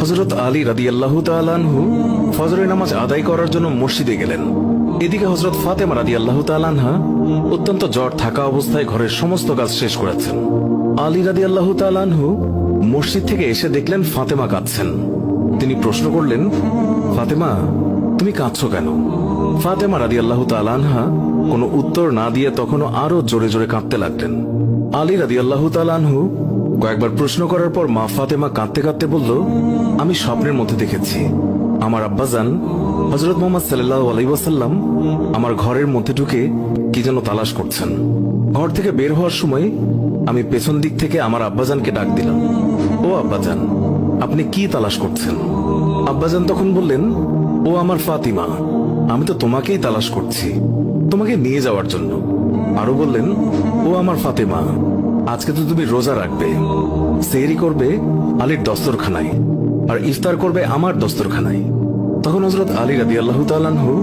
হযরত আলী রাদিয়াল্লাহু তাআলা আনহু ফজরের নামাজ আদায় করার জন্য মসজিদে গেলেন। এদিকে হযরত ফাতেমা রাদিয়াল্লাহু তাআলা আনহা অত্যন্ত জ্বর থাকা অবস্থায় ঘরের সমস্ত কাজ শেষ করেছেন। আলী রাদিয়াল্লাহু তাআলা আনহু মসজিদ থেকে এসে দেখলেন ফাতেমা কাঁদছেন। তিনি প্রশ্ন করলেন, ফাতেমা, তুমি কাঁদছো কেন? ফাতেমা রাদিয়াল্লাহু তাআলা আনহা কোনো উত্তর না দিয়ে তখনও আরো জোরে জোরে কাঁদতে লাগলেন। আলী রাদিয়াল্লাহু তাআলা আনহু কয়েকবার প্রশ্ন করার পর মা ফাতেমা কাঁদতে কাঁদতে বলল, আমি স্বপ্নের মধ্যে দেখেছি আমার আব্বাজান হযরত মুহাম্মদ সাল্লাল্লাহু আলাইহি ওয়াসাল্লাম আমার ঘরের মধ্যে ঢুকে কি যেন তালাশ করছেন। ঘর থেকে বের হওয়ার সময় আমি পেছন দিক থেকে আমার আব্বাজানকে ডাক দিলাম, ও আব্বাজান, আপনি কি তালাশ করছেন? আব্বাজান তখন বললেন, ও আমার ফাতিমা, আমি তো তোমাকেই তালাশ করছি, তোমাকে নিয়ে যাওয়ার জন্য। আরো বললেন, ও আমার ফাতেমা, আজকে তো তুমি রোজা রাখবে, সেহরি করবে আলীর দস্তরখানায় আর ইফতার করবে আমার দস্তরখানায়। তখন হযরত আলী রাদিয়াল্লাহু তাআলা আনহু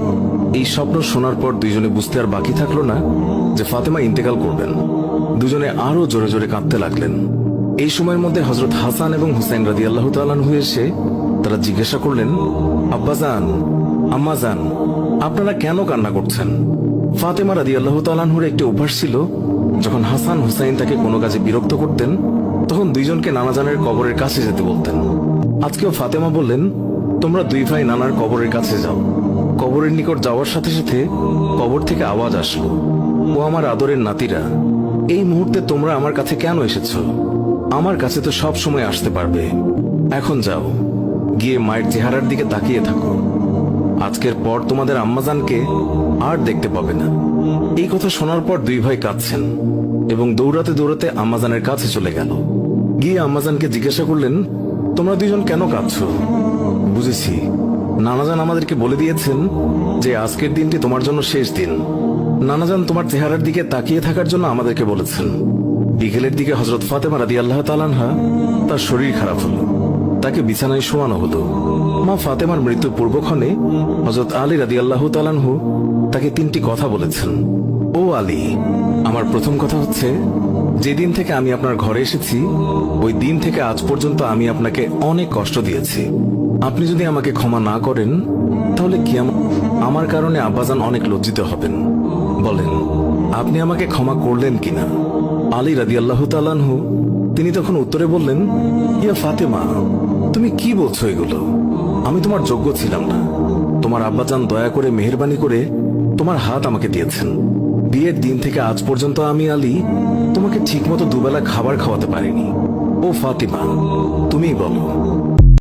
এই স্বপ্ন শোনার পর দুইজনে বুঝতে আর বাকি থাকলো না যে ফাতেমা ইন্তেকাল করবেন। দুজনে আরো জোরে জোরে কাঁদতে লাগলেন। এই সময়ের মধ্যে হযরত হাসান এবং হুসাইন রাদিয়াল্লাহু তাআলা আনহু এসে তারা জিজ্ঞাসা করলেন, আব্বাজান, আম্মাজান, আপনারা কেন কান্না করছেন? ফাতেমা রাদিয়াল্লাহু তাআলা আনহুর একটি অভ্যাস ছিল, যখন হাসান হুসাইন তাকে কোনো কাজে বিরক্ত করতেন তখন দুইজনকে নানাজানের কবরের কাছে যেতে বলতেন। আজকেও ফাতেমা বললেন, তোমরা দুই ভাই নানার কবরের কাছে যাও। কবরের নিকট যাওয়ার সাথে সাথে কবর থেকে আওয়াজ আসলো, ও আমার আদরের নাতিরা, এই মুহূর্তে তোমরা আমার কাছে কেন এসেছো? আমার কাছে তো সব সময় আসতে পারবে। এখন যাও, গিয়ে মায়ের চেহারার দিকে তাকিয়ে থাকো। আজকের পর তোমাদের আম্মাজানকে আর দেখতে পাবে না। এই কথা শোনার পর দুই ভাই কাঁদছেন এবং দৌড়াতে দৌড়াতে আম্মাজানের কাছে চলে গেল। গিয়ে আম্মাজানকে জিজ্ঞাসা করলেন, তোমরা দুইজন কেন কাঁদছো? বুঝেছি, নানাজান আমাদেরকে বলে দিয়েছেন যে আজকের দিনটি তোমার জন্য শেষ দিন। নানাজান তোমার চেহারার দিকে তাকিয়ে থাকার জন্য আমাদেরকে বলেছেন। বিকেলের দিকে হযরত ফাতেমা রাদিয়াল্লাহু তাআলা আনহা তার শরীর খারাপ হলো, তাকে বিছানায় শোয়ানো হলো। মা ফাতেমার মৃত্যুর পূর্বক্ষণে হযরত আলী রাদিয়াল্লাহু তাআলা আনহু তাকে তিনটি কথা বলেছেন। ও আলী, আমার প্রথম কথা হচ্ছে, যেদিন থেকে আমি আপনার ঘরে এসেছি ওই দিন থেকে আজ পর্যন্ত আমি আপনাকে অনেক কষ্ট দিয়েছি। আপনি যদি আমাকে ক্ষমা না করেন তাহলে কি আমার কারণে আব্বাজান অনেক লজ্জিত হবেন। বলেন, আপনি আমাকে ক্ষমা করলেন কিনা? আলী রাদিয়াল্লাহু তাআলা আনহু তিনি তখন উত্তরে বললেন, ইয়া ফাতেমা, তুমি কি বলছো এগুলো? আমি তোমার যোগ্য ছিলাম না। তোমার আব্বাজান দয়া করে মেহেরবানি করে তোমার হাত আমাকে দিয়েছেন। বিয়ের দিন থেকে আজ পর্যন্ত আমি আলী তোমাকে ঠিকমতো দুবেলা খাবার খাওয়াতে পারিনি। ও ফাতিমা, তুমিই বলো,